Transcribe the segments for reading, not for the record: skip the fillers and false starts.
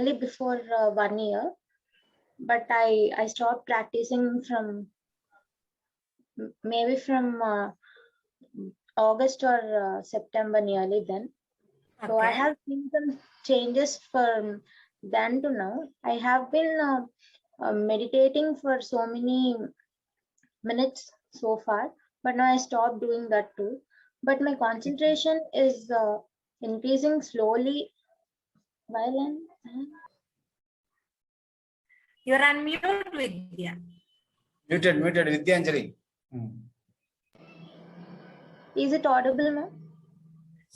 only before 1 year, but I stopped practicing from maybe from August or September nearly then. So I have seen some changes from then to now. I have been meditating for so many minutes so far, but now I stopped doing that too. But my concentration is increasing slowly while You're unmuted, Vidya. Muted, Vidyanjali. Is it audible now?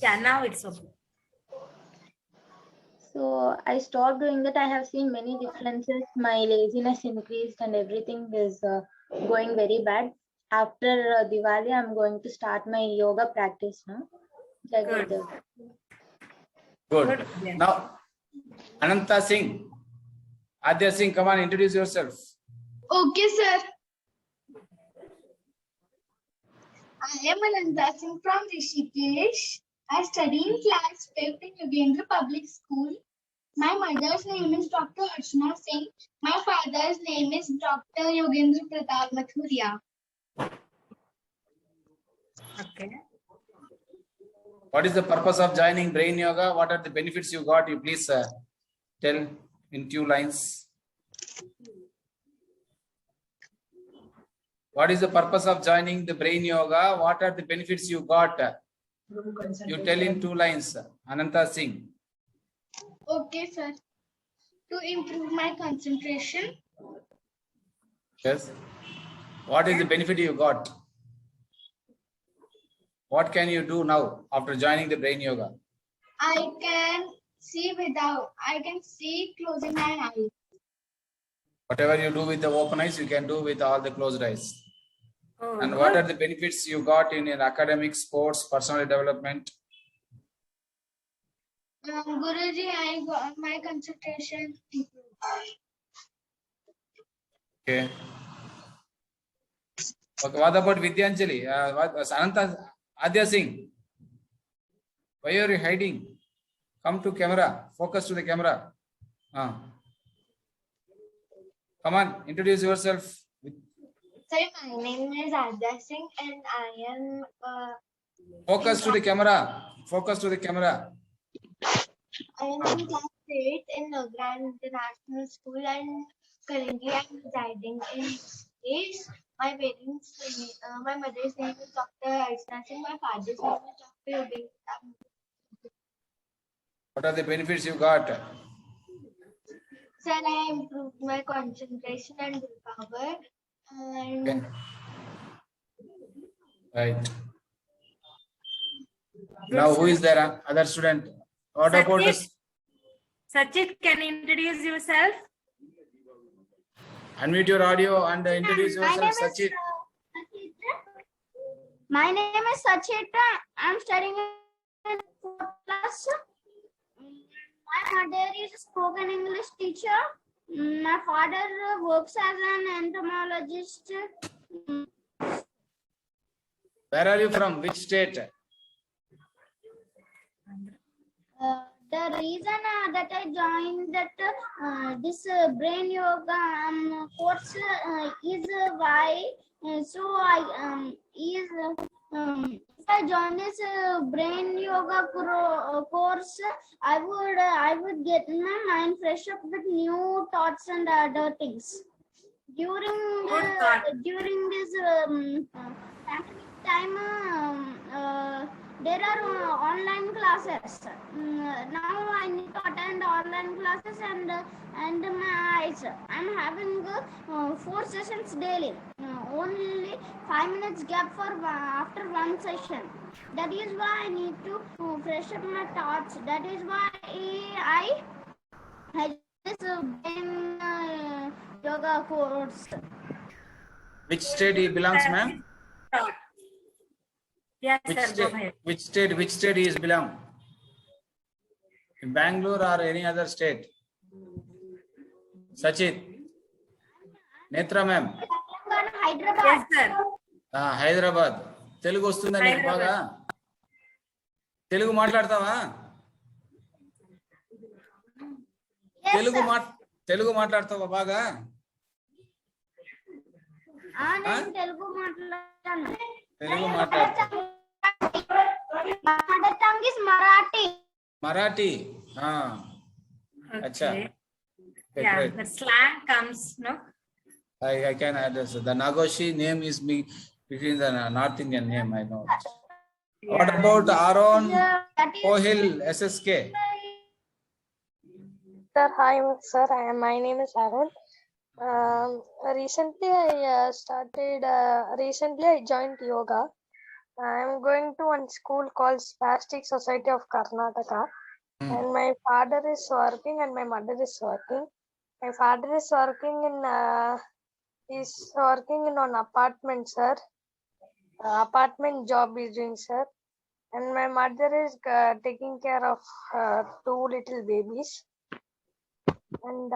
Yeah, now it's okay. So I stopped doing that. I have seen many differences. My laziness increased and everything is going very bad. After Diwali, I'm going to start my yoga practice now. Good. Good. Now, Ananta Singh. Adya Singh, come on, introduce yourself. Okay, sir. I am Ananta Singh from Rishikesh. I study in class 5th in Yogendra Public School. My mother's name is Dr. Archana Singh. My father's name is Dr. Yogendra Pratap Mathuria. Okay. What is the purpose of joining Brain Yoga? What are the benefits you got? You please tell in 2 lines. What is the purpose of joining the Brain Yoga? What are the benefits you got? You tell in 2 lines. Ananta Singh. Okay, sir. To improve my concentration. Yes. What is the benefit you got? What can you do now after joining the Brain Yoga? I can see closing my eyes. Whatever you do with the open eyes, you can do with all the closed eyes. Oh, And good. what are the benefits you got in your academic, sports, personal development? Guruji, I got my concentration improved. Okay. Okay. What about Vidyanjali? Ananta Adya Singh? Why are you hiding? Come to camera. Focus to the camera. Come on, introduce yourself. Sir, my name is Adya Singh and I am Focus to the camera. Focus to the camera. I am in class 8 in Grand International School and currently I am residing in East. My mother's name is Dr. Archana Singh. My father's name is Dr. Yogendra. What are the benefits you got? Sir, I improved my concentration and willpower. And Okay. Right. Now, who is there? Other student? What about this? Sachit, can you introduce yourself? Unmute your audio and introduce yourself, Sachit. My name is Sachita. I'm studying in 4th class. My mother is a spoken English teacher. My father works as an entomologist. Where are you from? Which state? The reason that I joined that this brain yoga course is why if I join this brain yoga course, I would get my mind fresh up with new thoughts and other things. During this pandemic time, there are online classes. Now I need to attend online classes and my eyes. I'm having 4 sessions daily. Only 5 minutes gap for after one session. That is why I need to fresh up my thoughts. That is why I had this brain yoga course. Which state he belongs, ma'am? Yes, Which sir. Go state? ahead. Which state he is belong? In Bangalore or any other state? Sachit. Netra, ma'am. Hyderabad. Yes, sir. Hyderabad. Telugu వస్తుందా నీకు బాగా? తెలుగు మాట్లాడతావా? Yes, sir. Telugu మాట్లాడతావా బాగా? నేను తెలుగు మాట్లాడతాను. తెలుగు మాట్లాడతావు. Mother tongue is Marathi. Marathi. Acha. Okay. Okay, Yeah, great. the slang comes, no? I can address the Nagoshi name is between the North Indian name. I know. What Yeah. about Aaron That is Kohil SSK? Sir, hi, sir. My name is Aaron. Recently, I joined yoga. I'm going to one school called Spastic Society of Karnataka. And my father is working and my mother is working. My father is working in an apartment, sir. Apartment job is doing, sir. And my mother is taking care of 2 little babies. And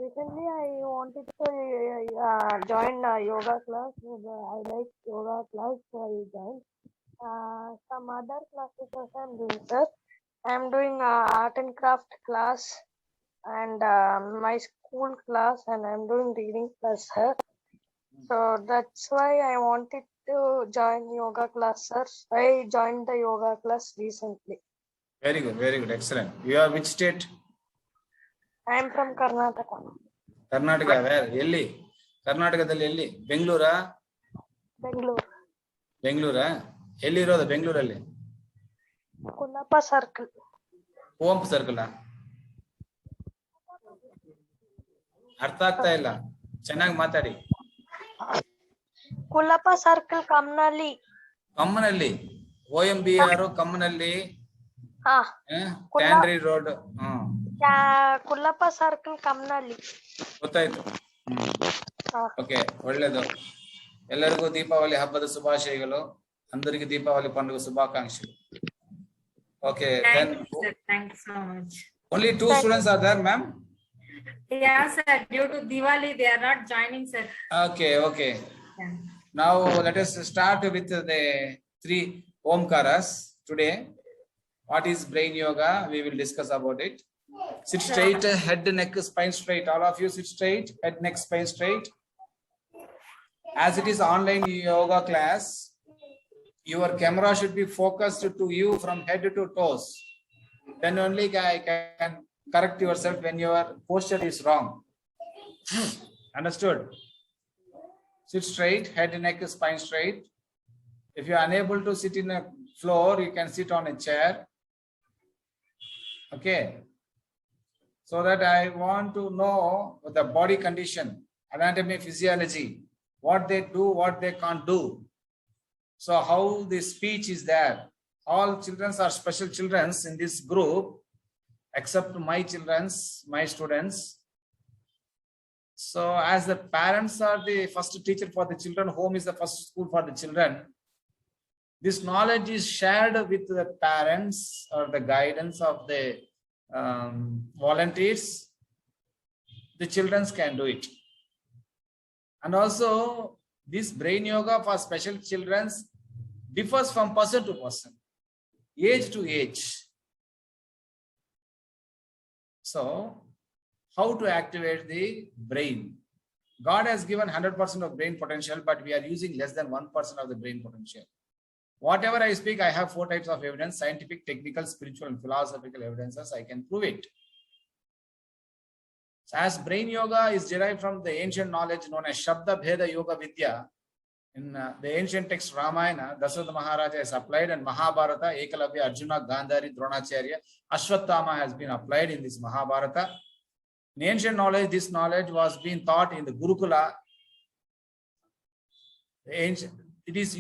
recently I wanted to join a yoga class. I like yoga class, so I joined. Some other classes also I'm doing, sir. I'm doing art and craft class and my school class, and I'm doing reading class, sir. So that's why I wanted to join yoga class, sir. I joined the yoga class recently. Very good, excellent. You are which state? I am from Karnataka. Karnataka. Where? Elli? ಕರ್ನಾಟಕದಲ್ಲಿ ಎಲ್ಲಿ? ಬೆಂಗಳೂರಾ? Bangalore. ಬೆಂಗಳೂರಾ? ಎಲ್ಲಿ ಇರೋದು ಬೆಂಗಳೂರಲ್ಲಿ? Kullappa Circle. Kuvempu circle. ಅರ್ಥ ಆಗ್ತಾ ಇಲ್ಲ, ಚೆನ್ನಾಗಿ ಮಾತಾಡಿ. Kullappa Circle, Kamnali. Kammanahalli OMBR Kammanahalli tannery road. Kullappa Circle, Kamnali. ಗೊತ್ತಾಯ್ತು. ಓಕೆ, ಒಳ್ಳೇದು. ಎಲ್ಲರಿಗೂ ದೀಪಾವಳಿ ಹಬ್ಬದ ಶುಭಾಶಯಗಳು. అందరికి దీపావళి పండుగ శుభాకాంక్షలు. Okay, then Thank you so much. only 2 students are there, ma'am? Yeah, sir. Due to Diwali, they are not joining, sir. Okay. Yeah. Now let us start with the 3 Omkaras today. What is brain yoga? We will discuss about it. Sit straight, head, neck, spine straight. All of you sit straight, head, neck, spine straight. As it is online yoga class, your camera should be focused to you from head to toes. Then only I can correct yourself when your posture is wrong. Understood? Sit straight, head, neck, spine straight. If you are unable to sit in a floor, you can sit on a chair. Okay. So that I want to know the body condition, anatomy, physiology, what they do, what they can't do. So how the speech is there. All children are special children in this group, except my children, my students. So as the parents are the first teacher for the children, home is the first school for the children. This knowledge is shared with the parents or the guidance of the volunteers. The children can do it. And also this brain yoga for special children differs from person to person, age to age. So how to activate the brain? God has given 100% of brain potential, but we are using less than 1% of the brain potential. Whatever I speak, I have 4 types of evidence: scientific, technical, spiritual, and philosophical evidences. I can prove it. So as brain yoga is derived from the ancient knowledge known as Shabda Bheda Yoga Vidya, in the ancient text Ramayana, Dasratha Maharaja is applied, and Mahabharata, Ekalavya, Arjuna, Gandhari, Dronacharya, Ashwatthama has been applied in this Mahabharata. In ancient knowledge, this knowledge was being taught in the Gurukula. It is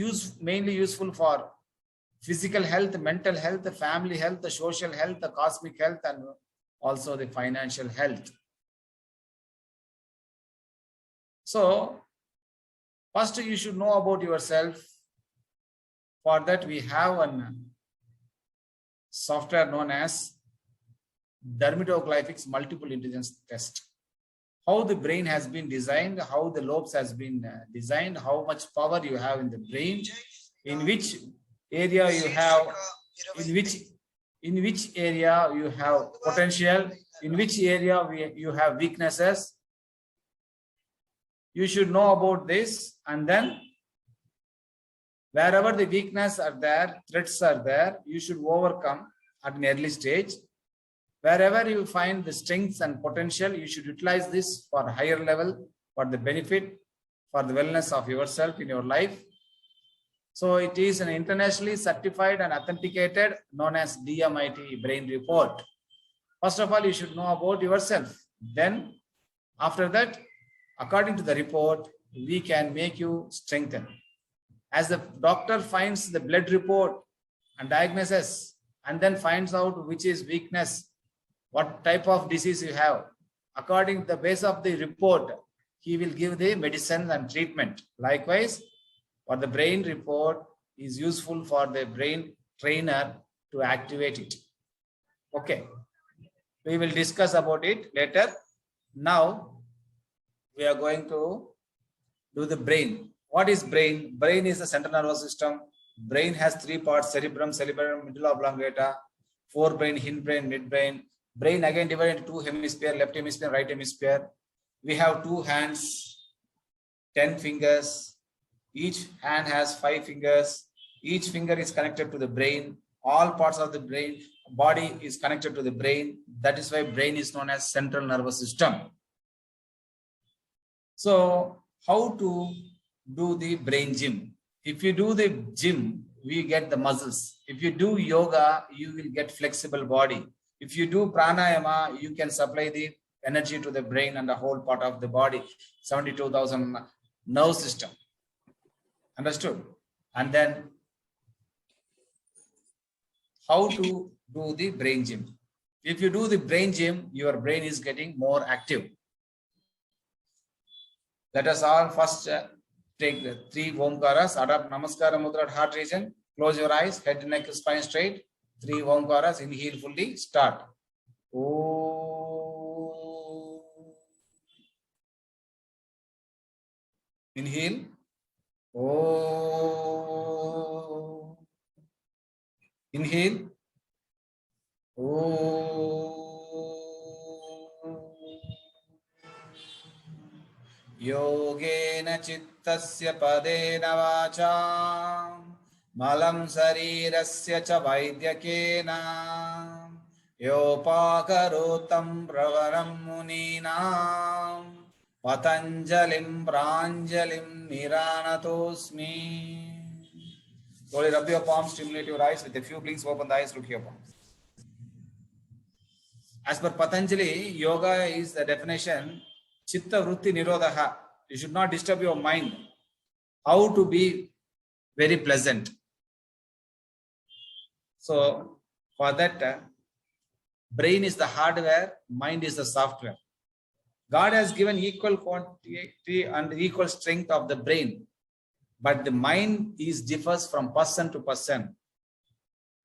mainly useful for physical health, mental health, family health, social health, cosmic health, and also the financial health. So first you should know about yourself. For that we have a software known as Dermatoglyphics Multiple Intelligence Test. How the brain has been designed, how the lobes has been designed, how much power you have in the brain, in which area you have, in which area you have potential, in which area you have weaknesses. You should know about this, and then wherever the weakness are there, threats are there, you should overcome at an early stage. Wherever you find the strengths and potential, you should utilize this for higher level, for the benefit, for the wellness of yourself in your life. So it is an internationally certified and authenticated, known as DMIT brain report. First of all, you should know about yourself. Then after that, according to the report, we can make you strengthen. As the doctor finds the blood report and diagnoses, and then finds out which is weakness, what type of disease you have, according to the base of the report, he will give the medicine and treatment. Likewise, for the brain report is useful for the brain trainer to activate it. Okay, we will discuss about it later. Now we are going to do the brain. What is brain? Brain is the central nervous system. Brain has three parts: cerebrum, medulla oblongata, forebrain, hindbrain, midbrain. Brain again divided into two hemispheres, left hemisphere, right hemisphere. We have 2 hands, 10 fingers. Each hand has 5 fingers. Each finger is connected to the brain. All parts of the brain, body is connected to the brain. That is why brain is known as central nervous system. So how to do the brain gym? If you do the gym, we get the muscles. If you do yoga, you will get flexible body. If you do pranayama, you can supply the energy to the brain and the whole part of the body, 72,000 nerve system. Understood? And then how to do the brain gym? If you do the brain gym, your brain is getting more active. Let us all first take the 3 Omkaras, adopt Namaskara Mudra at heart region, close your eyes, head, neck, spine straight, 3 Omkaras, inhale fully, start. Oh. Inhale. Oh. Inhale. Oh. Yogena chittasya padena vacha malam sarirasya cha vaidyakena yopakarotam pravaram muninam patanjalim pranjalim niranatosmi. Slowly rub your palms, stimulate your eyes. With a few blinks, open the eyes, look your palms. As per Patanjali, yoga is the definition, chitta vritti nirodha. You should not disturb your mind. How to be very pleasant. So for that, brain is the hardware, mind is the software. God has given equal quantity and equal strength of the brain, but the mind differs from person to person.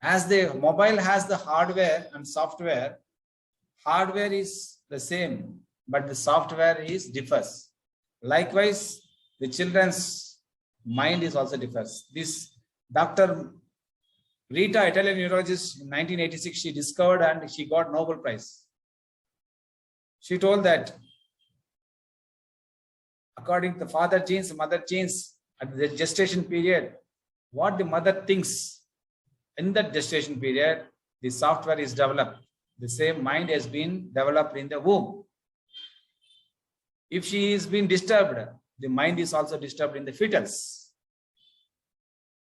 As the mobile has the hardware and software, hardware is the same, but the software differs. Likewise, the children's mind is also differs. This Dr. Rita, Italian neurologist, in 1986, she discovered and she got Nobel Prize. She told that according to the father genes, mother genes, at the gestation period, what the mother thinks in that gestation period, the software is developed. The same mind has been developed in the womb. If she is being disturbed, the mind is also disturbed in the fetals.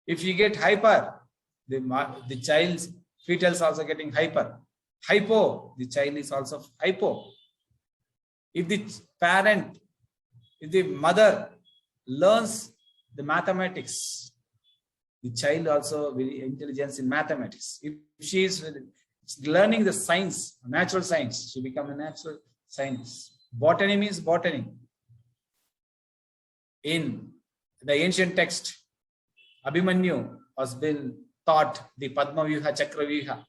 If you get hyper, the child's fetals also getting hyper. Hypo, the child is also hypo. If the parent, if the mother learns the mathematics, the child also very intelligent in mathematics. If she is learning the science, natural science, she becomes a natural science. Botany means botany. In the ancient text, Abhimanyu has been taught the Padma Vyuha, Chakra Vyuha.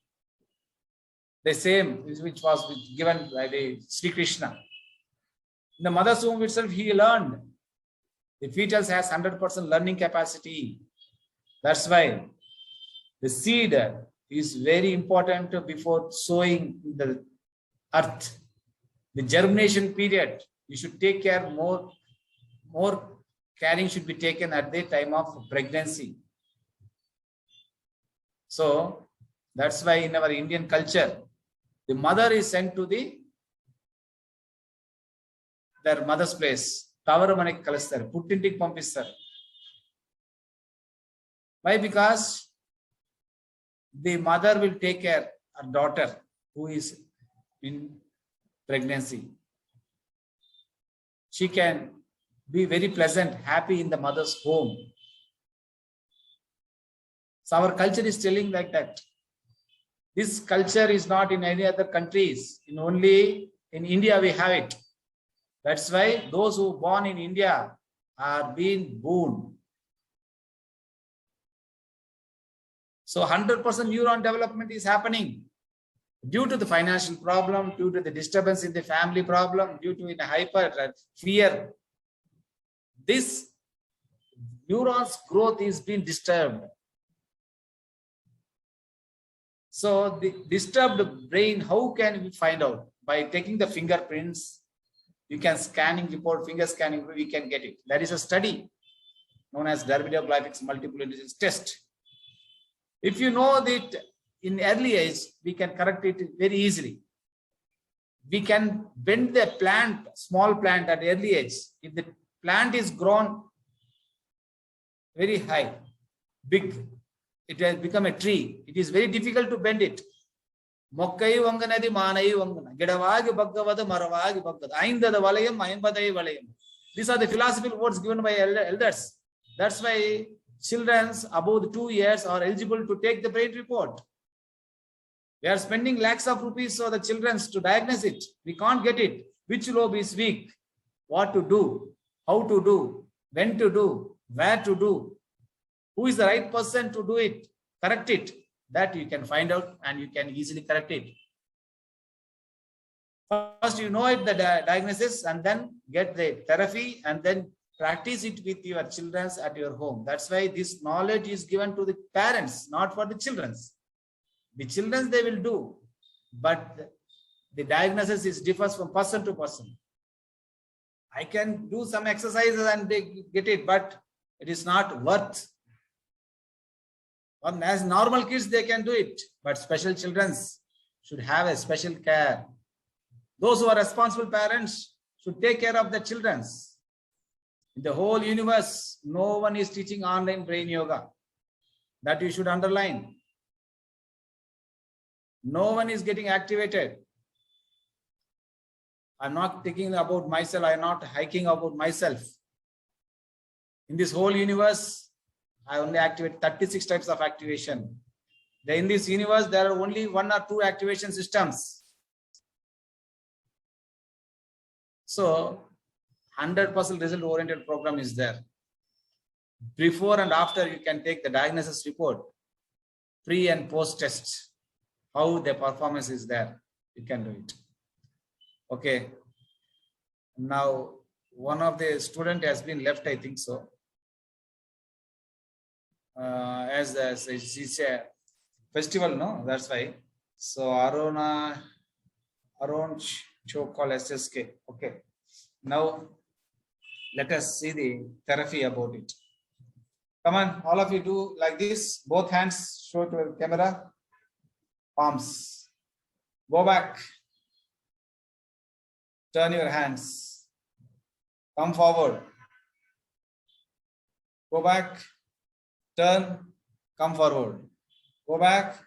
The same which was given by the Sri Krishna. In the mother's womb itself, he learned. The fetus has 100% learning capacity. That's why the seed is very important before sowing the earth. The germination period, you should take care more caring should be taken at the time of pregnancy. So that's why in our Indian culture, the mother is sent to their mother's place. Tavaru maniki kalustaru, puttintiki pampistaru. Why? Because the mother will take care of her daughter who is in pregnancy. She can be very pleasant, happy in the mother's home. So our culture is telling like that. This culture is not in any other countries. Only in India we have it. That's why those who are born in India are being born. So 100% neuron development is happening due to the financial problem, due to the disturbance in the family problem, due to the hyper fear. This neurons growth is being disturbed. So the disturbed brain, how can we find out? By taking the fingerprints, you can scanning report, finger scanning, we can get it. There is a study known as Davidoff-Glyphix multiple intelligence test. If you know that in early age, we can correct it very easily. We can bend the plant, small plant at early age. If the plant is grown very high, big, it has become a tree. It is very difficult to bend it. Mokkai vanganadi manai vangana. Gedavagi baggavada maravagi baggada. Aindada valayam, aimbadai valayam. These are the philosophical words given by elders. That's why children above 2 years are eligible to take the brain report. We are spending lakhs of rupees for the children to diagnose it. We can't get it. Which lobe is weak? What to do? How to do? When to do? Where to do? Who is the right person to do it? Correct it. That you can find out and you can easily correct it. First, you know it, the diagnosis, and then get the therapy and then practice it with your children at your home. That's why this knowledge is given to the parents, not for the children. The children they will do, but the diagnosis is differs from person to person. I can do some exercises and they get it, but it is not worth. As normal kids, they can do it, but special children should have a special care. Those who are responsible parents should take care of the children. In the whole universe, no one is teaching online brain yoga. That you should underline. No one is getting activated. I'm not thinking about myself. I'm not hiking about myself. In this whole universe, I only activate 36 types of activation. In this universe, there are only 1 or 2 activation systems. So 100% result-oriented program is there. Before and after, you can take the diagnosis report, pre and post tests, how the performance is there. You can do it. Okay. Now, one of the student has been left, I think so. As it's a festival, no? That's why. So Arun Chokal SSK. Okay. Now let us see the therapy about it. Come on, all of you do like this. Both hands show to the camera. Palms. Go back. Turn your hands. Come forward. Go back. Turn, come forward. Go back,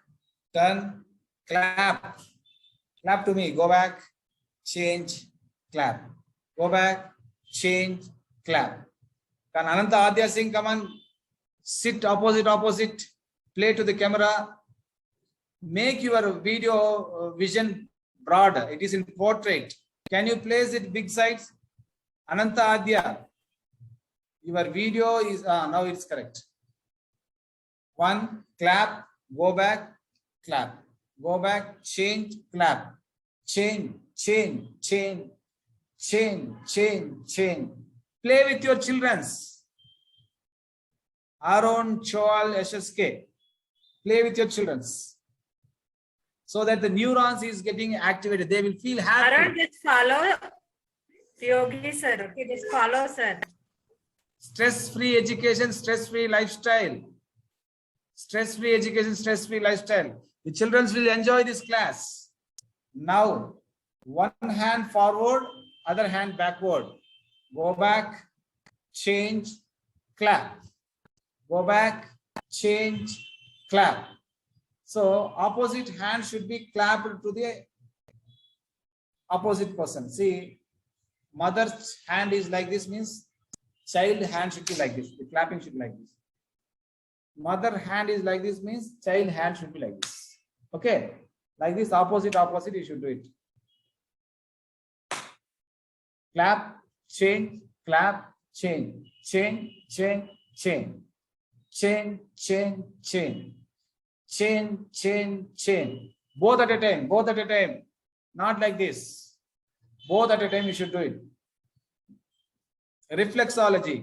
turn, clap. Clap to me. Go back, change, clap. Go back, change, clap. Can Ananta Adya Singh come on? Sit opposite. Play to the camera. Make your video vision broad. It is in portrait. Can you place it big size? Ananta Adya. Your video is, now it's correct. 1, clap, go back, clap, go back, change, clap, change. Play with your children's. Arun Choal SSK. Play with your children's. so that the neurons is getting activated. They will feel happy. Arun, just follow Yogi sir. Okay, just follow sir. Stress-free education, stress-free lifestyle. Stress-free education, stress-free lifestyle. The children will enjoy this class. Now, one hand forward, other hand backward. Go back, change, clap. Go back, change, clap. So opposite hand should be clapped to the opposite person. See, mother's hand is like this, means child hand should be like this. The clapping should be like this. Mother hand is like this, means child hand should be like this. Okay, like this, opposite, you should do it. Clap, change, clap, change, change, change, change, change, change, change, change, change, change. Both at a time, both at a time. Not like this. Both at a time you should do it. Reflexology.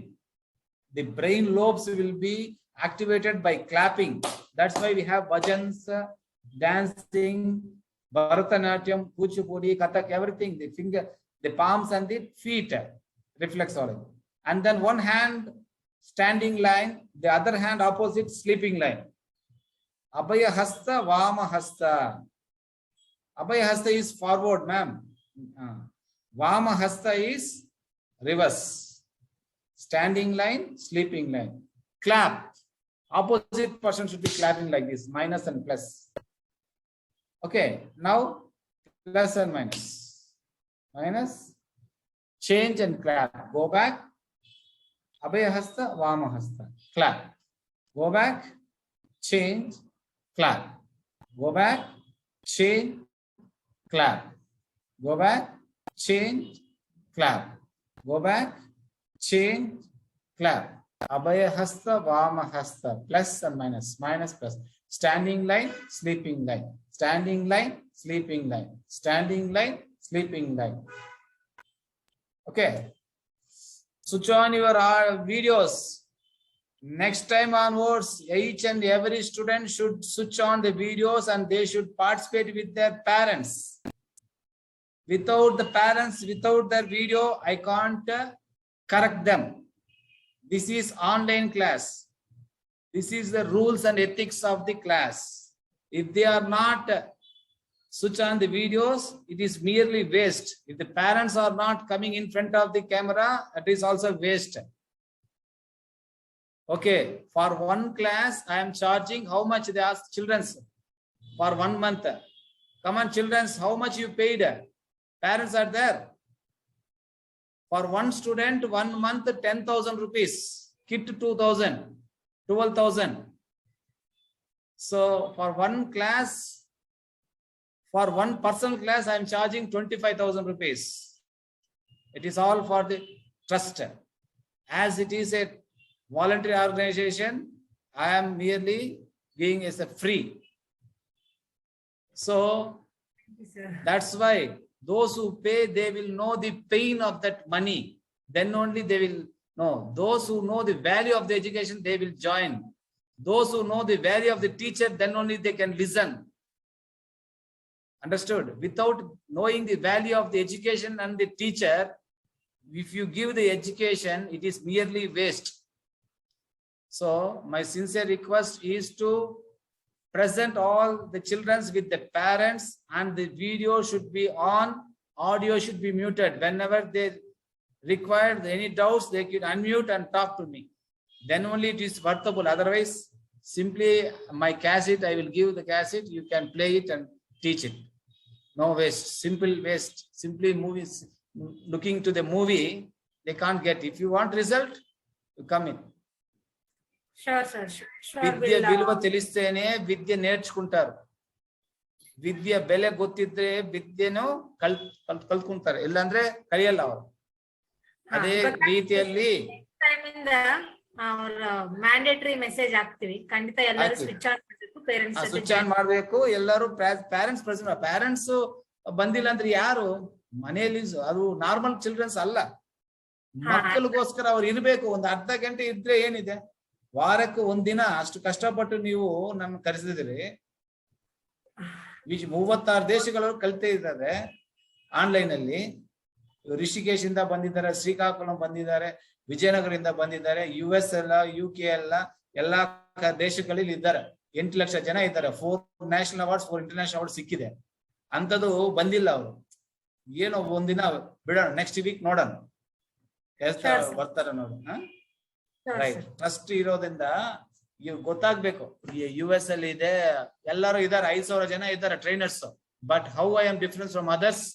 The brain lobes will be activated by clapping. That's why we have bhajans, dancing, Bharatanatyam, Kuchipudi, Kathak, everything. The finger, the palms and the feet. Reflexology. And then one hand standing line, the other hand opposite sleeping line. Abhaya hasta, Vama hasta. Abhaya hasta is forward, ma'am. Vama hasta is reverse. Standing line, sleeping line. Clap. Opposite person should be clapping like this, minus and plus. Okay, now plus and minus. Minus, change and clap. Go back. Abhaya hasta, Vama hasta. Clap. Go back, change, clap. Go back, change, clap. Go back, change, clap. Go back, change, clap. Abhaya hasta, Vama hasta. Plus and minus, minus, plus. Standing line, sleeping line. Standing line, sleeping line. Standing line, sleeping line. Okay. Switch on your videos. Next time onwards, each and every student should switch on the videos and they should participate with their parents. Without the parents, without their video, I can't correct them. This is online class. This is the rules and ethics of the class. If they are not switch on the videos, it is merely waste. If the parents are not coming in front of the camera, it is also waste. Okay, for one class, I am charging how much they ask children for 1 month. Come on, children, how much you paid? Parents are there. For one student, 1 month, 10,000 rupees. Kit 2,000, 12,000. So for one class, for one personal class, I am charging 25,000 rupees. It is all for the trust. As it is a voluntary organization, I am merely giving as a free. So that's why those who pay, they will know the pain of that money. Then only they will know. Those who know the value of the education, they will join. Those who know the value of the teacher, then only they can listen. Understood? Without knowing the value of the education and the teacher, if you give the education, it is merely waste. So my sincere request is to present all the children with the parents, and the video should be on, audio should be muted. Whenever they require any doubts, they can unmute and talk to me. Then only it is worthwhile. Otherwise, simply my cassette, I will give the cassette, you can play it and teach it. No waste, simple waste. Simply movies, looking to the movie, they can't get. If you want result, you come in. Sure, sir. Sure. ವಿದ್ಯೆ ವಿలుವ ತಿಳಿಸ್ತೇನೆ ವಿದ್ಯೆ ನೇರ್చుకుంటారు. ವಿದ್ಯೆ ಬೆಲೆ ಗೊತ್ತಿದ್ರೆ ವಿದ್ಯೆನು ಕಲ್ತ್ಕೊಂತಾರೆ, ಇಲ್ಲಾಂದ್ರೆ ಕಲಿಯಲ್ಲ ಅವರು. ಅದೇ ರೀತಿಯಲ್ಲಿ mandatory message ಹಾಕ್ತಿವಿ. ಖಂಡಿತ ಎಲ್ಲರೂ ಸ್ವಿಚ್ ಆನ್ ಮಾಡಬೇಕು. ಪೇರೆಂಟ್ಸ್ ಸ್ವಿಚ್ ಆನ್ ಮಾಡಬೇಕು. ಎಲ್ಲರೂ ಪ್ಯಾರೆಂಟ್ಸ್ ಪ್ರೆಸೆಂಟ್. ಪ್ಯಾರೆಂಟ್ಸ್ ಬಂದಿಲ್ಲ ಅಂದ್ರೆ ಯಾರು ಮನೆಯಲ್ಲಿ? ಅದು ನಾರ್ಮಲ್ ಚಿಲ್ಡ್ರನ್ಸ್ ಅಲ್ಲ, ಮಕ್ಕಳಿಗೋಸ್ಕರ ಅವ್ರು ಇರ್ಬೇಕು. ಒಂದು ಅರ್ಧ ಗಂಟೆ ಇದ್ರೆ ಏನಿದೆ, ವಾರಕ್ಕೆ ಒಂದಿನ ಅಷ್ಟು ಕಷ್ಟಪಟ್ಟು ನೀವು ನನ್ನ ಕರೆಸಿದ್ರಿ. 36 ದೇಶಗಳವರು ಕಲಿತಾ ಇದ್ದಾರೆ ಆನ್ಲೈನ್ ಅಲ್ಲಿ. ರಿಷಿಕೇಶ್ ಇಂದ ಬಂದಿದ್ದಾರೆ, ಶ್ರೀಕಾಕುಳಂ ಬಂದಿದ್ದಾರೆ, ವಿಜಯನಗರದಿಂದ ಬಂದಿದ್ದಾರೆ, US ಎಲ್ಲ, UK ಎಲ್ಲಾ ದೇಶಗಳಲ್ಲಿ ಇದ್ದಾರೆ. 8 ಲಕ್ಷ ಜನ ಇದ್ದಾರೆ. 4 ನ್ಯಾಷನಲ್ ಅವಾರ್ಡ್ಸ್, 4 ಇಂಟರ್ನ್ಯಾಷನಲ್ ಅವಾರ್ಡ್ಸ್ ಸಿಕ್ಕಿದೆ. ಅಂತದ್ದು ಬಂದಿಲ್ಲ ಅವರು. ಏನೋ ಒಂದಿನ ಬಿಡೋಣ, ನೆಕ್ಸ್ಟ್ ವೀಕ್ ನೋಡೋಣ ಬರ್ತಾರ ನೋಡಿ. ರೈಟ್, ಟ್ರಸ್ಟ್ ಇರೋದ್ರಿಂದ ಇವ್ ಗೊತ್ತಾಗ್ಬೇಕು. US ಅಲ್ಲಿ ಇದೆ, ಎಲ್ಲರೂ ಇದಾರೆ, 5,000 ಜನ ಇದ್ದಾರೆ trainers. But how I am difference from others,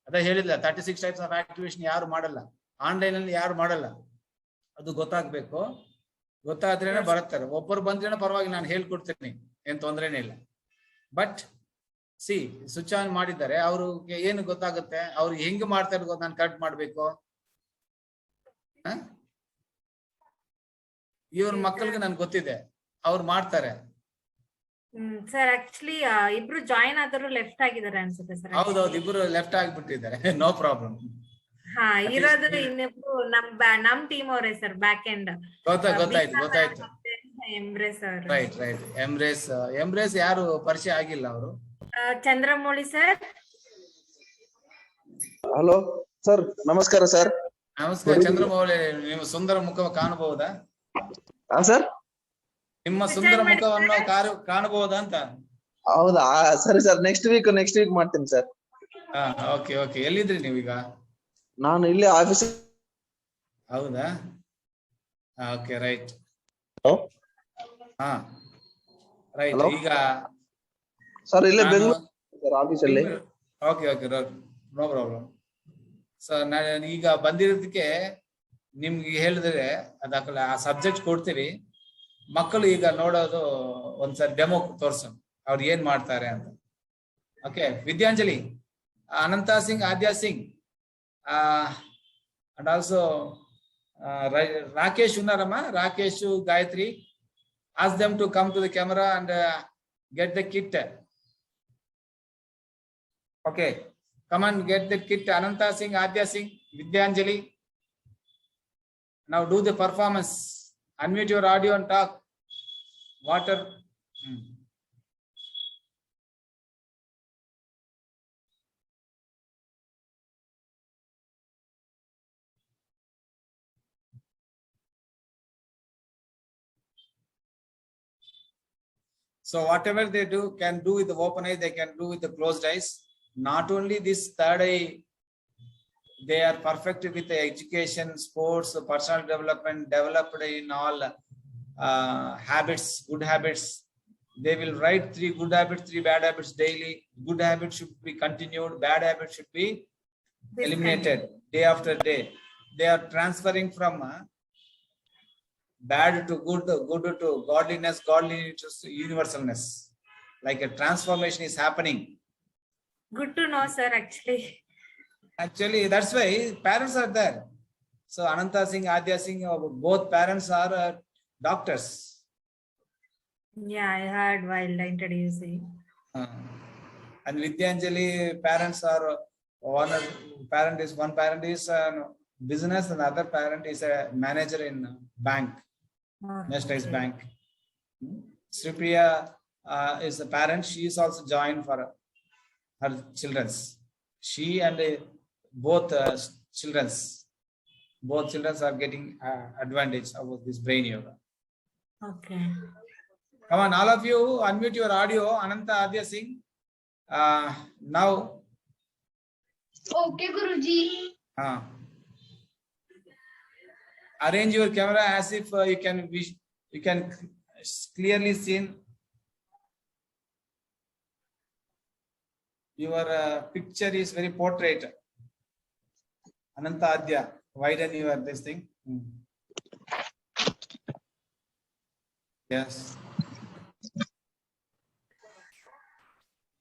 ಅದ ಹೇಳಿಲ್ಲ. 36 ಟೈಪ್ಸ್ ಆಫ್ ಆಕ್ಟಿವೇಶನ್ ಯಾರು ಮಾಡಲ್ಲ, ಆನ್ಲೈನ್ ಅಲ್ಲಿ ಯಾರು ಮಾಡಲ್ಲ, ಅದು ಗೊತ್ತಾಗ್ಬೇಕು. ಗೊತ್ತಾದ್ರೇನೆ ಬರುತ್ತಾರೆ. ಒಬ್ಬರು ಬಂದ್ರೇನೆ ಪರವಾಗಿಲ್ಲ, ನಾನು ಹೇಳ್ಕೊಡ್ತೀನಿ, ಏನ್ ತೊಂದ್ರೆನೇ ಇಲ್ಲ. ಬಟ್ ಸ್ವಿಚ್ ಆನ್ ಮಾಡಿದ್ದಾರೆ, ಅವ್ರಿಗೆ ಏನು ಗೊತ್ತಾಗುತ್ತೆ, ಅವ್ರು ಹೆಂಗ್ ಮಾಡ್ತಾರೆ ಗೊತ್ತ, ನಾನು ಕರೆಕ್ಟ್ ಮಾಡ್ಬೇಕು. ಇವ್ರ ಮಕ್ಕಳಿಗೆ ನನ್ಗೆ ಗೊತ್ತಿದೆ, ಅವ್ರು ಮಾಡ್ತಾರೆ. ಸರ್ ಆಕ್ಚುಲಿ ಇಬ್ರು ಜಾಯಿನ್ ಆದರೂ ಲೆಫ್ಟ್ ಆಗಿದ್ದಾರೆ ಅನ್ಸುತ್ತೆ ಸರ್. ಹೌದೌದು, ಇಬ್ರು ಲೆಫ್ಟ್ ಆಗ್ಬಿಟ್ಟಿದ್ದಾರೆ. No problem. ಹಾ, ಇರೋದು ಇನ್ನಿಬ್ರು ನಮ್ ಟೀಮ್ ಅವರೇ ಸರ್, ಬ್ಯಾಕ್ ಎಂಡ್. ಗೊತ್ತಾಯ್ತು. ಎಂಬ್ರೇಸ್ ಅವರು. ರೈಟ್. ಎಂಬ್ರೇಸ್ ಯಾರು ಪರಿಚಯ ಆಗಿಲ್ಲ ಅವರು. ಚಂದ್ರಮೌಳಿ ಸರ್. ಹಲೋ ಸರ್, ನಮಸ್ಕಾರ ಸರ್. ನಮಸ್ಕಾರ ಚಂದ್ರಮೌಳಿ, ನಿಮ್ಮ ಸುಂದರ ಮುಖ ಕಾಣಬಹುದಾ? ಸರ್, ನಿಮ್ಮ ಸುಂದರ ಮುಖವನ್ನು ಕಾಣಬಹುದಾ ಅಂತ. ಹೌದಾ? ಸರಿ ಸರ್, ನೆಕ್ಸ್ಟ್ ವೀಕ್ ಮಾಡ್ತೀನಿ ಸರ್. ಓಕೆ. ಎಲ್ಲಿದ್ರಿ ನೀವೀಗ? ನಾನು ಇಲ್ಲೇ ಆಫೀಸ್. ಹೌದಾ? Okay, right. ರೈಟ್. ಈಗ ಸರ್ ಇಲ್ಲೇ ಬೆಂಗಳೂರು ಆಫೀಸಲ್ಲಿ. Okay, no problem. ಸೊ ನಾನು ಈಗ ಬಂದಿರೋದಕ್ಕೆ ನಿಮ್ಗೆ ಹೇಳಿದ್ರೆ ಅದಕ್ಕೆ ಆ ಸಬ್ಜೆಕ್ಟ್ ಕೊಡ್ತೀವಿ. ಮಕ್ಕಳು ಈಗ ನೋಡೋದು ಒಂದ್ಸರಿ ಡೆಮೋ ತೋರ್ಸೋಣ, ಅವ್ರು ಏನ್ ಮಾಡ್ತಾರೆ ಅಂತ. Okay, Vidyanjali, Anant Singh, Aadya Singh, and also Rakesh ಉನ್ನಾರಮ್ಮ, Rakesh, Gayatri, ask them to come to the camera and get the kit. Okay, come and get the kit. Ananta Singh, Adya Singh, Vidyanjali, now do the performance. Unmute your audio and talk. Water. So whatever they can do with the open eye, they can do with the closed eyes. Not only this third eye, they are perfect with the education, sports, personal development, developed in all habits, good habits. They will write 3 good habits, 3 bad habits daily. Good habits should be continued, bad habits should be eliminated day after day. They are transferring from bad to good to godliness, godliness to universalness. Like a transformation is happening. Good to know, sir. Actually, that's why parents are there. So Ananta Singh, Adya Singh, both parents are doctors. Yeah, I heard while introducing. And Vidyanjali, parents are one parent is business, and other parent is a manager in bank. Nationalized bank. Sripriya is a parent. She is also joined for her children's. She and both children are getting advantage of this brain yoga. Okay. Come on, all of you, unmute your audio. Ananta, Adya Singh. Now. Okay, Guruji. Arrange your camera as if you can clearly see your picture is very portrait. Ananta, Adya, widen your this thing. Yes.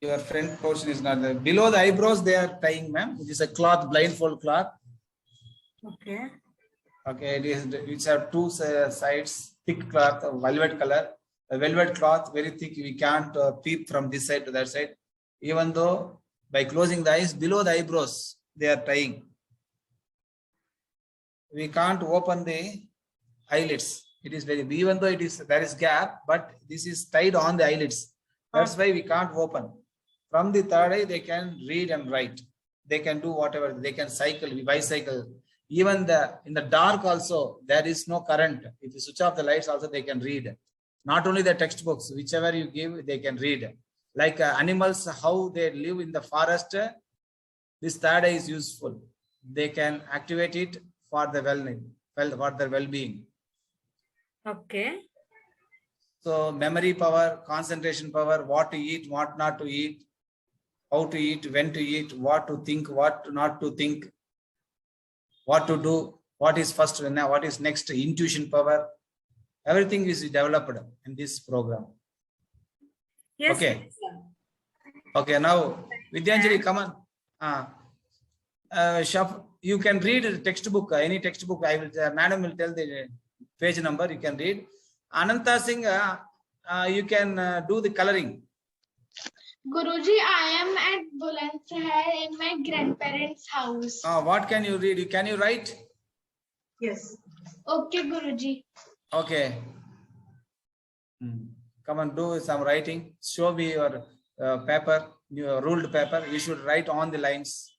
Your front portion is not there. Below the eyebrows, they are tying, ma'am. It is a cloth, blindfold cloth. Okay. Okay, it's have 2 sides, thick cloth, velvet color. A velvet cloth, very thick. We can't peep from this side to that side. Even though by closing the eyes, below the eyebrows, they are tying. We can't open the eyelids. It is very, even though there is gap, but this is tied on the eyelids. That's why we can't open From the third eye, they can read and write. They can do whatever. They can cycle, bicycle. Even in the dark also, there is no current. If you switch off the lights also, they can read. Not only the textbooks, whichever you give, they can read. Like animals, how they live in the forest, this third eye is useful. They can activate it for the for their well-being. Okay. So memory power, concentration power, what to eat, what not to eat, how to eat, when to eat, what to think, what not to think, what to do, what is first, what is next, intuition power. Everything is developed in this program. Yes. Okay. Sir. Okay, now Vidyanjali, come on. You can read the textbook, any textbook. I will, madam will tell the page number. You can read. Ananta Singh, you can do the coloring. Guruji, I am at Bulandshahr in my grandparents' house. What can you read? Can you write? Yes. Okay, Guruji. Okay. Come and do some writing. Show me your paper, your ruled paper. You should write on the lines.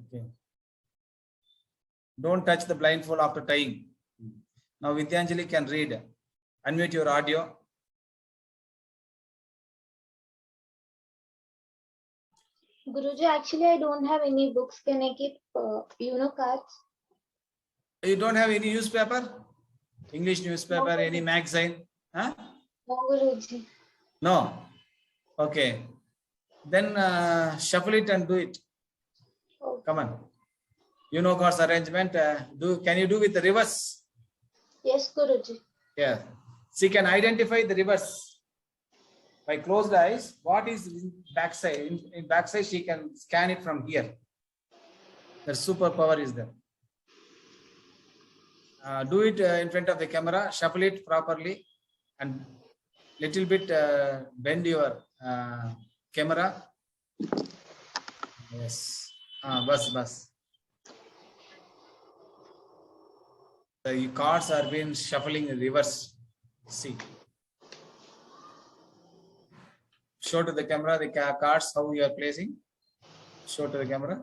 Okay. Don't touch the blindfold after tying. Now Vidyanjali can read. Unmute your audio. Guruji, actually, I don't have any books. Can I keep, cards? You don't have any newspaper? English newspaper, any magazine? Huh? No, Guruji. No. Okay. Then shuffle it and do it. Okay. Come on. Cards arrangement. Can you do with the reverse? Yes, Guruji. Yeah. She can identify the reverse. By closed eyes, what is in backside? In backside, she can scan it from here. The superpower is there. Do it in front of the camera, shuffle it properly, and little bit bend your camera. Yes. Bus. The cards are being shuffling in reverse. See. Show to the camera the cards, how you are placing. Show to the camera.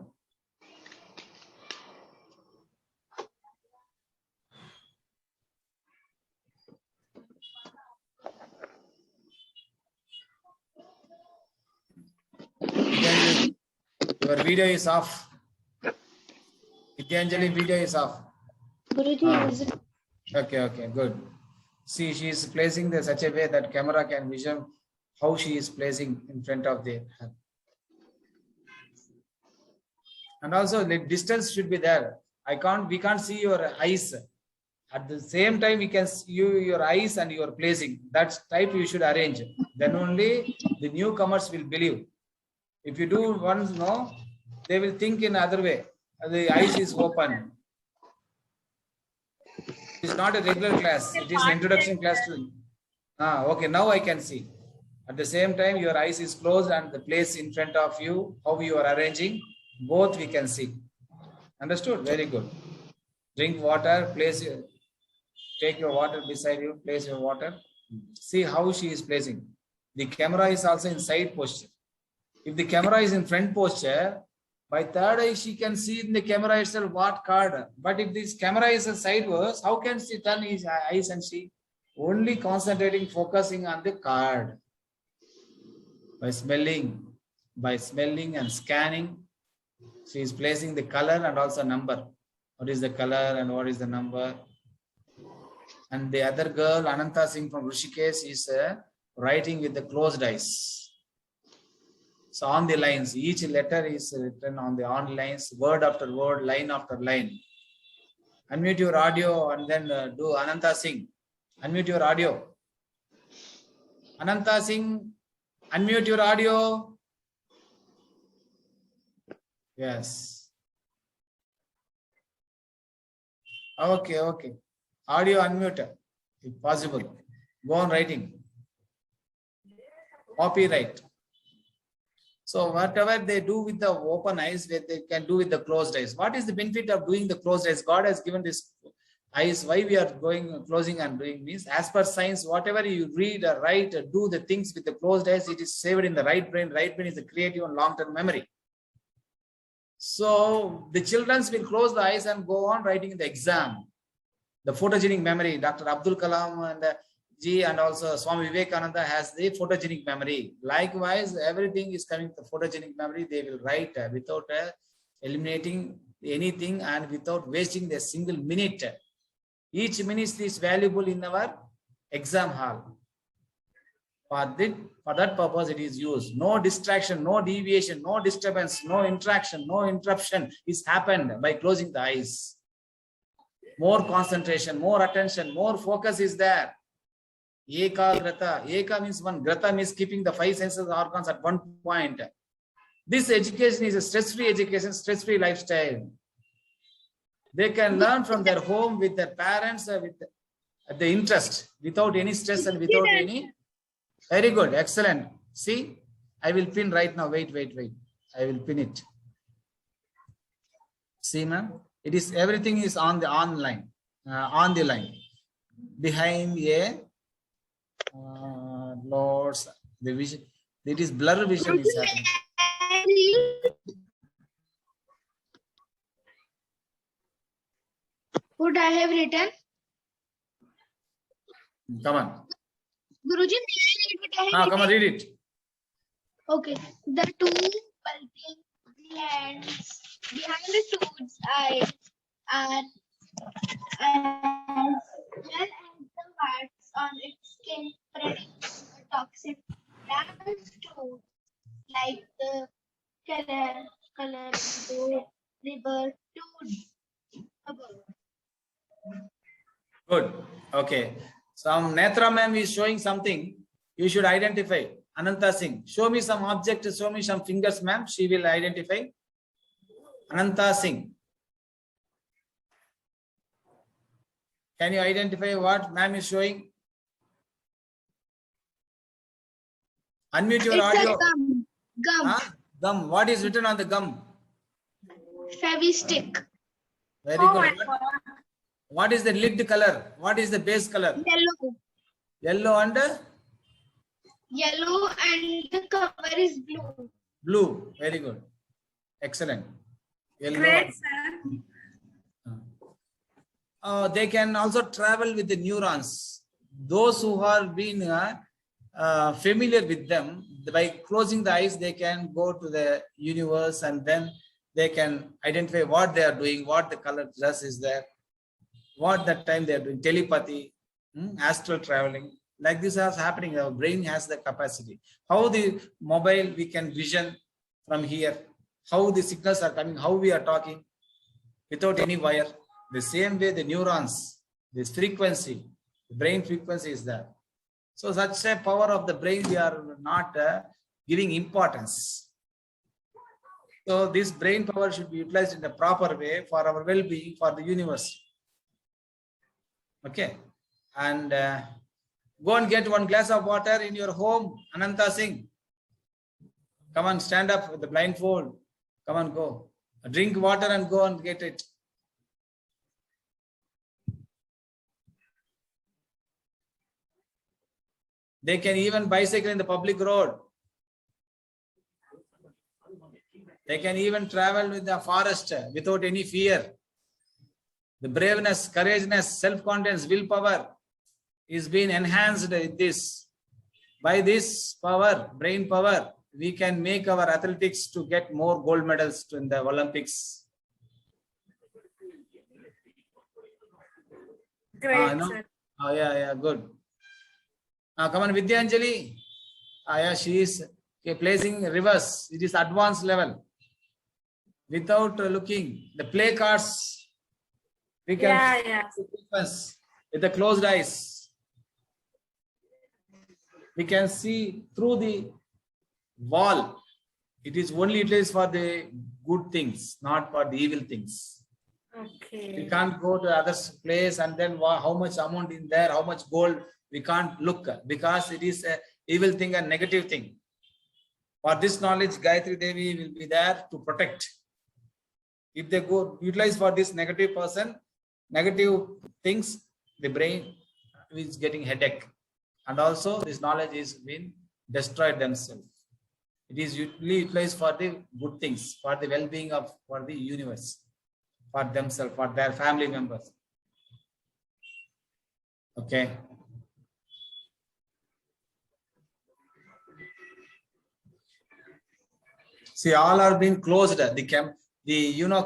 Your video is off. Vidyanjali, video is off. Guruji, is it? Okay, good. See, she is placing in such a way that camera can vision how she is placing in front of her. And also the distance should be there. We can't see your eyes. At the same time, we can see your eyes and your placing. That type you should arrange. Then only the newcomers will believe. If you do once, no, they will think in other way. The eyes is open. It's not a regular class. It is an introduction class to. Okay, now I can see. At the same time, your eyes is closed and the place in front of you, how you are arranging, both we can see. Understood? Very good. Drink water, take your water beside you, place your water. See how she is placing. The camera is also in side posture. If the camera is in front posture, by third eye, she can see in the camera itself what card. But if this camera is a sideways, how can she turn his eyes and see? Only concentrating, focusing on the card. By smelling and scanning, she is placing the color and also number. What is the color and what is the number? And the other girl, Ananta Singh from Rishikesh, is writing with the closed eyes. So on the lines, each letter is written on the lines, word after word, line after line. Unmute your audio and then do Ananta Singh. Unmute your audio. Ananta Singh, unmute your audio. Yes. Okay. Audio unmute, if possible. Go on writing. Copyright. So whatever they do with the open eyes, they can do with the closed eyes. What is the benefit of doing the closed eyes? God has given this eyes. Why we are going closing and doing means, as per science, whatever you read or write or do the things with the closed eyes, it is saved in the right brain. Right brain is a creative and long-term memory. So the children will close the eyes and go on writing in the exam. The photogenic memory, Dr. Abdul Kalam and G and also Swami Vivekananda has the photogenic memory. Likewise, everything is coming to photogenic memory. They will write without eliminating anything and without wasting a single minute. Each minute is valuable in our exam hall. For that purpose, it is used. No distraction, no deviation, no disturbance, no interaction, no interruption is happened by closing the eyes. More concentration, more attention, more focus is there. Eka grata. Eka means one. Grata means keeping the 5 senses organs at one point. This education is a stress-free education, stress-free lifestyle. They can learn from their home with their parents, with the interest, without any stress and without any. Very good, excellent. See, I will pin right now. Wait. I will pin it. See, ma'am, it is everything is on the line. Behind a Lord's the vision. It is blur vision is happening. What I have written? Come on. Guruji, may I read what I have written? Come on, read it. Okay. The two pulping glands behind the toad's eyes are as well as the parts on its skin produce a toxic damage to, like the color river toad above. Good. Okay. Some Netra ma'am is showing something. You should identify. Ananta Singh. Show me some object. Show me some fingers, ma'am. She will identify. Ananta Singh. Can you identify what ma'am is showing? Unmute your It's audio. a gum. Huh? Gum. What is written on the gum? Fevistick. Very Oh good. my God. What is the lid color? What is the base color? Yellow. Yellow and Yellow and the cover is blue. blue. Very good. Excellent. Yellow. Great, sir. They can also travel with the neurons. Those who have been familiar with them, by closing the eyes, they can go to the universe and then they can identify what they are doing, what the color dress is there, what that time they are doing, telepathy, astral traveling. Like this is happening. Our brain has the capacity. How the mobile we can vision from here, how the signals are coming, how we are talking without any wire. The same way the neurons, this frequency, the brain frequency is there. So such a power of the brain we are not giving importance. So this brain power should be utilized in the proper way for our well-being, for the universe. Okay. And go and get one glass of water in your home, Ananta Singh. Come on, stand up with the blindfold. Come on, go. Drink water and go and get it. They can even bicycle in the public road. They can even travel with the forest without any fear. The braveness, courageousness, self-confidence, willpower is being enhanced with this. By this power, brain power, we can make our athletics to get more gold medals in the Olympics. Great, No? sir. Oh, yeah, good. Come on, Vidyanjali. Yeah, she is placing reverse. It is advanced level. Without looking, the play cards, we can Yeah. with the closed eyes. We can see through the wall. It is only utilized for the good things, not for the evil things. Okay. We can't go to other place and then how much amount in there, how much gold. We can't look because it is an evil thing and negative thing. For this knowledge, Gayatri Devi will be there to protect. If they go utilize for this negative person, negative things, the brain is getting headache, and also this knowledge is being destroyed themselves. It is utilized for the good things, for the well-being of for the universe, for themselves, for their family members. Okay. See, all are being closed. The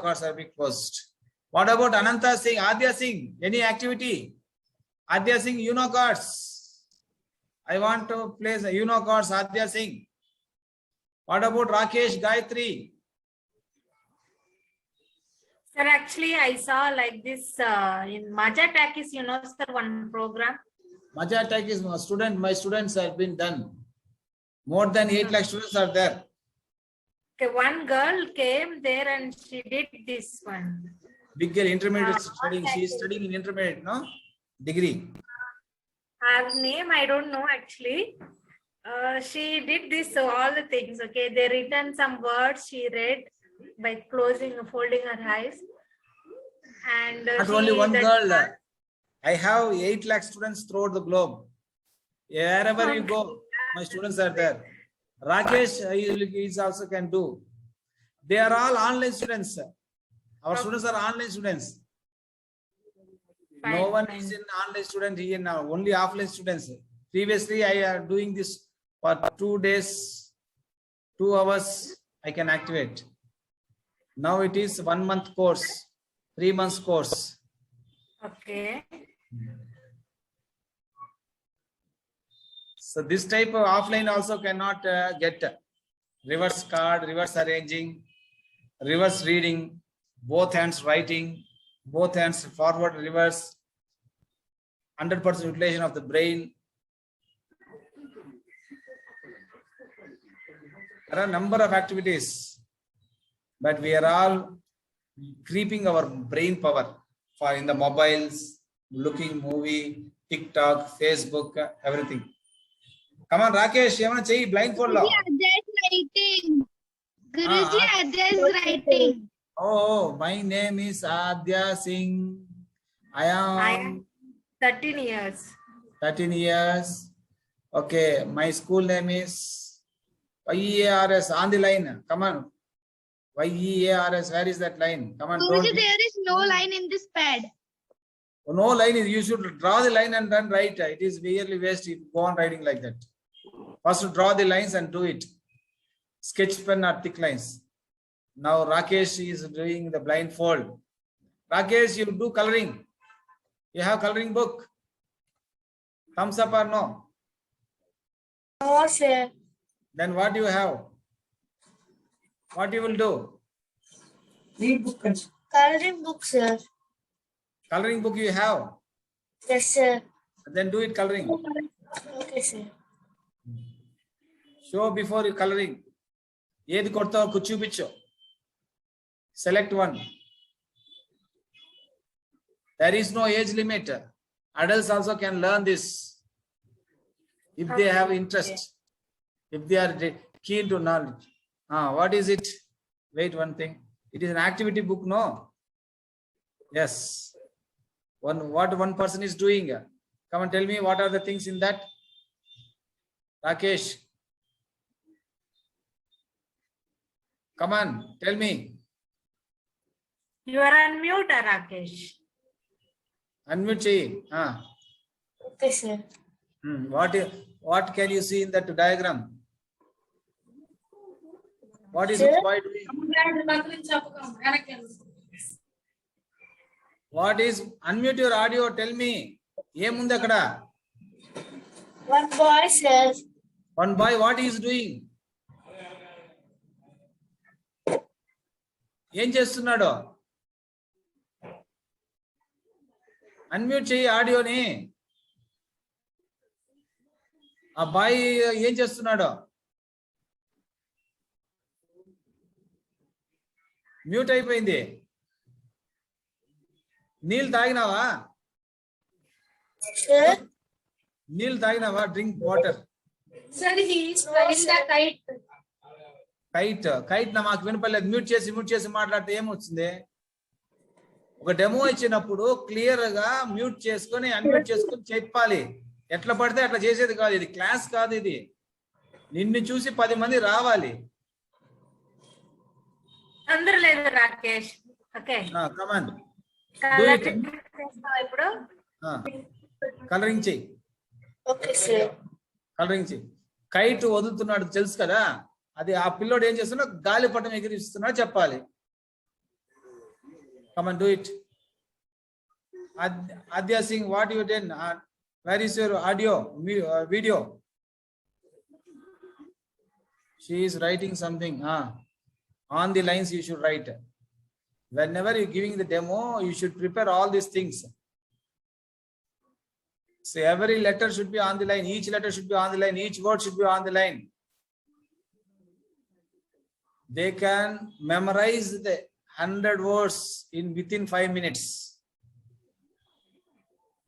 cards are being closed. What about Ananta Singh, Adya Singh? Any activity? Adya Singh, cards. I want to place cards, Adya Singh. What about Rakesh, Gayatri? Sir, actually, I saw like this in Majatakis, sir, one program. Majatakis, my students have been done. More than 8 lakh students are there. Okay, one girl came there and she did this one. Big girl, intermediate studying. She is studying in intermediate, no? Degree. Her name, I don't know actually. She did this, so all the things, okay. They written some words she read by folding her eyes. And Not only one girl. I have 8 lakh students throughout the globe. Wherever you go, my students are there. Rakesh is also can do. They are all online students. Our students are online students. No one is an online student here now, only offline students. Previously, I am doing this for 2 days, 2 hours, I can activate. Now it is 1 month course, 3 months course. Okay. So this type of offline also cannot get reverse card, reverse arranging, reverse reading, both hands writing, both hands forward, reverse, 100% utilization of the brain. There are a number of activities, but we are all creeping our brain power for in the mobiles, looking movie, TikTok, Facebook, everything. Come on, Rakesh, you want to say blindfold law? Writing. Guruji, Adya is writing. Oh, my name is Adya Singh. I am 13 years. 13 years. Okay, my school name is YEARS on the line. Come on. YEARS, where is that line? Come on. Guruji, there is no line in this pad. No line is, you should draw the line and then write. It is really waste if you go on writing like that. First draw the lines and do it. Sketch pen or thick lines. Now Rakesh is doing the blindfold. Rakesh, you do coloring. You have coloring book. Thumbs up or no? No, sir. Then what do you have? What you will do? Coloring book, sir. Coloring book you have. Yes, sir. Then do it coloring. Okay, sir. Show before you coloring. Yedi kortao kuchu bicho. Select one. There is no age limit. Adults also can learn this if they have interest. If they are keen to knowledge. What is it? Wait, one thing. It is an activity book, no? Yes. What one person is doing. Come and tell me what are the things in that. Rakesh. Come on, tell me. You are on mute, Rakesh. Unmute chahiye. Okay, sir. What can you see in that diagram? What is Sir? this boy doing? What is, unmute your audio, tell me. Yemundi akkada? One boy, sir. One boy, what he is doing? ఏం చేస్తున్నాడు? Unmute చేయి ఆడియోని. ఆ bye ఏం చేస్తున్నాడు? Mute అయిపోయింది. నీళ్ళు తాగినావా? నీళ్ళు తాగినావా? Drink water. Sir, he is flying the kite. Kite నా మాకు వినపడలేదు. మ్యూట్ చేసి మాట్లాడితే ఏమొచ్చింది? ఒక డెమో ఇచ్చినప్పుడు క్లియర్ గా మ్యూట్ చేసుకొని అన్మ్యూట్ చేసుకొని చెప్పాలి. ఎట్లా పడితే అట్లా చేసేది కాదు. ఇది క్లాస్ కాదు. ఇది నిన్ను చూసి 10 మంది రావాలి. అందరూ లేదు రాకేష్. ఓకే, కమాండ్ ఇప్పుడు కలరింగ్ చెయ్యి. ఓకే సార్, కలరింగ్ చెయ్యి. కైట్ వదులుతున్నాడు తెలుసు కదా, అది ఆ పిల్లోడు ఏం చేస్తున్నా గాలిపటం ఎగిరిస్తున్నాడు చెప్పాలి. Command do it. Adya Singh, what you did? Where is your audio video? She is writing something. On the lines you should write. Whenever you're giving the demo, you should prepare all these things. So every letter should be on the line. Each letter should be on the line. Each word should be on the line. They can memorize the 100 words within 5 minutes.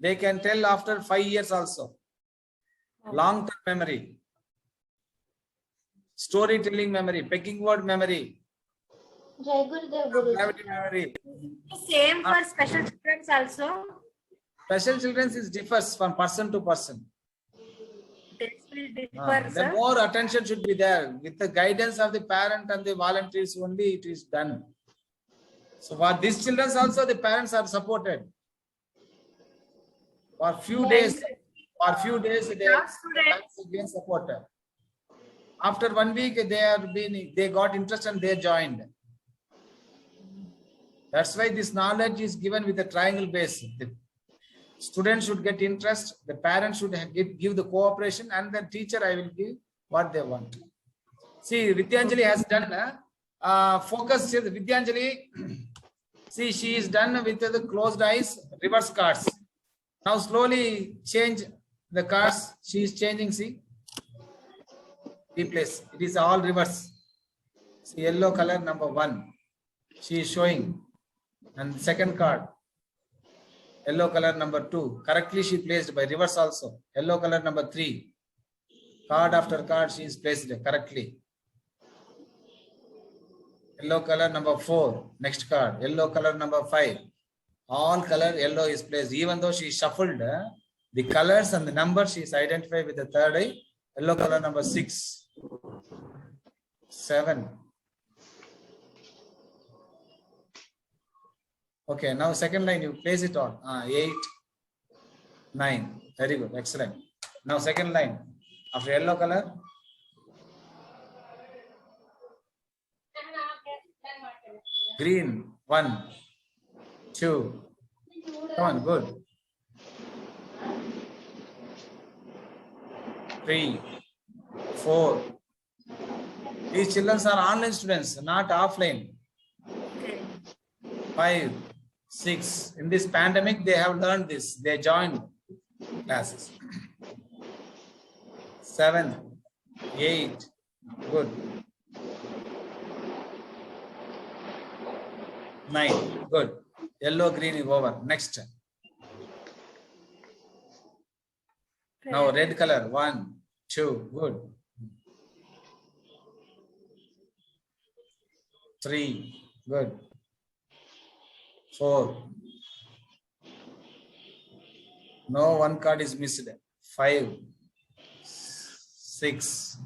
They can tell after 5 years also. Long-term memory, storytelling memory, pecking word memory, Jai Gurudev Guru. memory. same for special children also. Special children is differs from person to person. This will differ, The sir. more attention should be there. With the guidance of the parent and the volunteers only it is done. So for these children also the parents are supported. For few days they are being supported. After 1 week they got interest and they joined. That's why this knowledge is given with a triangle base. The students should get interest, the parents should give the cooperation, and the teacher I will give what they want. See, Vidyanjali has done focus. Vidyanjali, see, she is done with the closed eyes, reverse cards. Now slowly change the cards. She is changing. See, replace. It is all reverse. See, yellow color number 1. She is showing, and second card, yellow color number 2. Correctly she placed by reverse also. Yellow color number 3. Card after card she is placed correctly. Yellow color number 4. Next card. Yellow color number 5. All color yellow is placed. Even though she shuffled the colors and the numbers, she is identified with the third eye. Yellow color number 6, 7. Okay, now second line you place it on 8, 9. Very good, excellent. Now second line after yellow color. Green 1, 2. Come on, good. 3, 4. These children are online students, not offline. 5, 6. In this pandemic, they have learned this. They joined classes. 7, 8. Good. 9. Good. Yellow, green is over. Next. Now red color. 1, 2. Good. 3. Good. 4. No, one card is missed. 5, 6,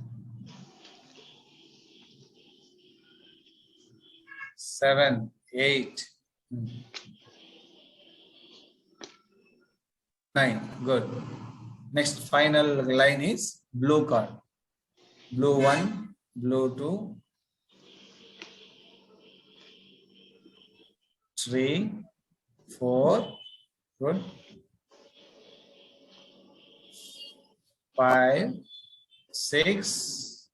7, 8, 9. Good. Next final line is blue card. Blue 1, blue 2, 3, 4. Good. 5, 6.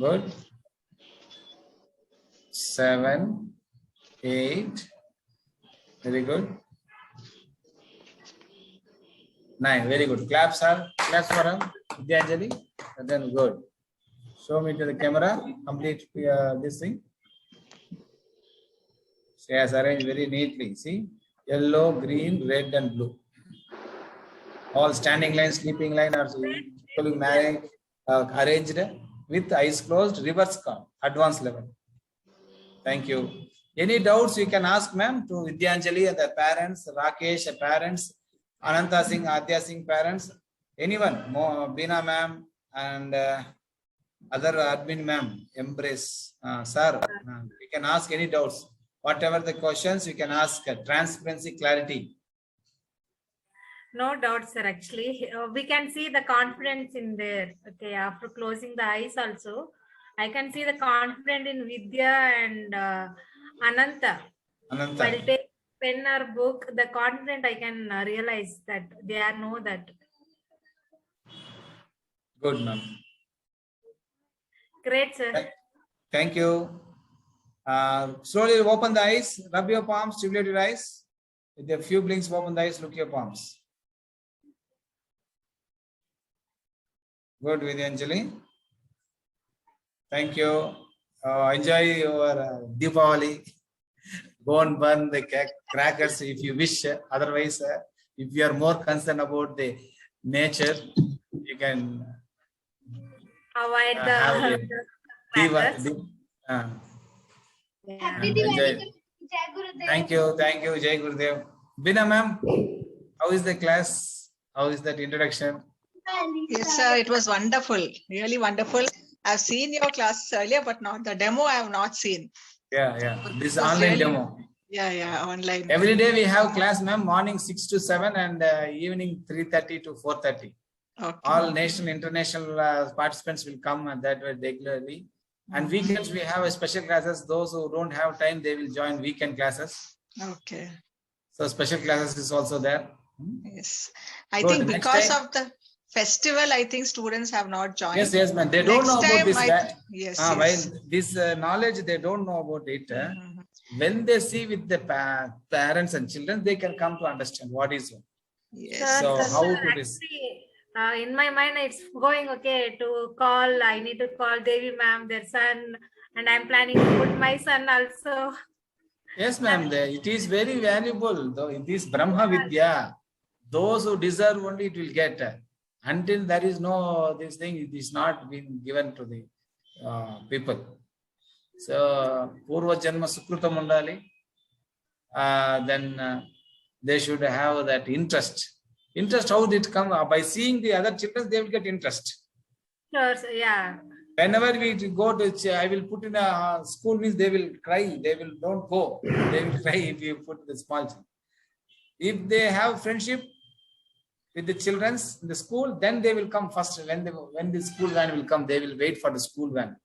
Good. 7, 8. Very good. 9. Very good. Claps for him. Vidyanjali. And then good. Show me to the camera. Complete this thing. She has arranged very neatly. See, yellow, green, red, and blue. All standing line, sleeping line are arranged with eyes closed, reverse card, advanced level. Thank you. Any doubts you can ask, ma'am, to Vidyanjali and the parents, Rakesh parents, Ananta Singh, Adya Singh parents, anyone, Bina ma'am and other admin ma'am, Embrace, sir, you can ask any doubts. Whatever the questions you can ask, transparency, clarity. No doubt, sir. Actually, we can see the confidence in there. Okay, after closing the eyes, also, I can see the confidence in Vidya and Ananta. Ananta. While take pen or book, the confident I can realize that they are know that. Good, ma'am. Great, sir. Thank you. Slowly open the eyes, rub your palms, stimulate your eyes. With a few blinks, open the eyes, look your palms. Good, Vidyanjali. Thank you. Enjoy your Deepavali. Go and burn the crackers if you wish. Otherwise, if you are more concerned about the nature, you can Avoid have the the crackers. Yeah. Happy Diwali. Enjoy. Jai Gurudev. Thank you, Jai Gurudev. Bina ma'am, how is the class? How is that introduction? Yes, sir. It was wonderful. Really wonderful. I've seen your classes earlier, but not the demo. I have not seen. Yeah. This It was online really- demo. Yeah, online. Every day we have class, ma'am. Morning 6 to 7 and evening 3:30 to 4:30. Okay. All national, international participants will come that way regularly. And weekends we have a special classes. Those who don't have time, they will join weekend classes. Okay. So special classes is also there. Yes. I Good. think Next because time- of the festival, I think students have not joined. Yes, ma'am. They don't Next know about time, this. Yes. While this knowledge, they don't know about it. Mhm. When they see with the parents and children, they can come to understand what is it. Yes. So Sir, how sir, to this? actually, in my mind, it's going okay to call. I need to call Devi ma'am, their son, and I'm planning to put my son also. Yes, ma'am. It is very valuable. Though it is Brahma Vidya. Those who deserve only it will get. Until there is no this thing, it is not been given to the people. So Purva Janma Sukrutam Undali. Then they should have that interest. Interest, how did it come? By seeing the other children, they will get interest. Sure, sir, yeah. Whenever we go to, I will put in a school means they will cry. They will don't go. They will cry if you put the small children. If they have friendship with the children in the school, then they will come first. When the school van will come, they will wait for the school van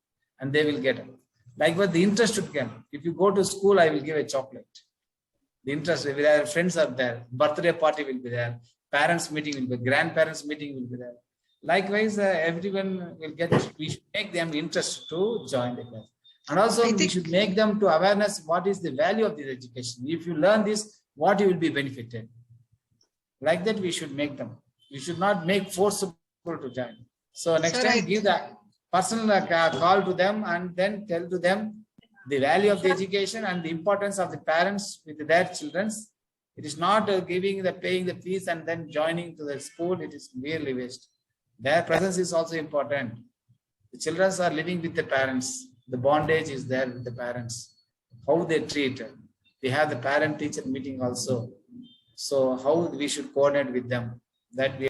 and they will get it. Likewise, the interest should come. If you go to school, I will give a chocolate. The interest, if their friends are there, birthday party will be there, parents meeting will be, grandparents meeting will be there. Likewise, everyone will get, we should make them interest to join the class. And also we should make them to awareness what is the value of this education. If you learn this, what you will be benefited. Like that we should make them. We should not make forcible to join. So next time give the personal call to them and then tell to them the value of the education and the importance of the parents with their children. It is not paying the fees and then joining to the school. It is merely waste. Their presence is also important. The children are living with the parents. The bondage is there with the parents. How they treat. We have the parent-teacher meeting also. So how we should coordinate with them. That we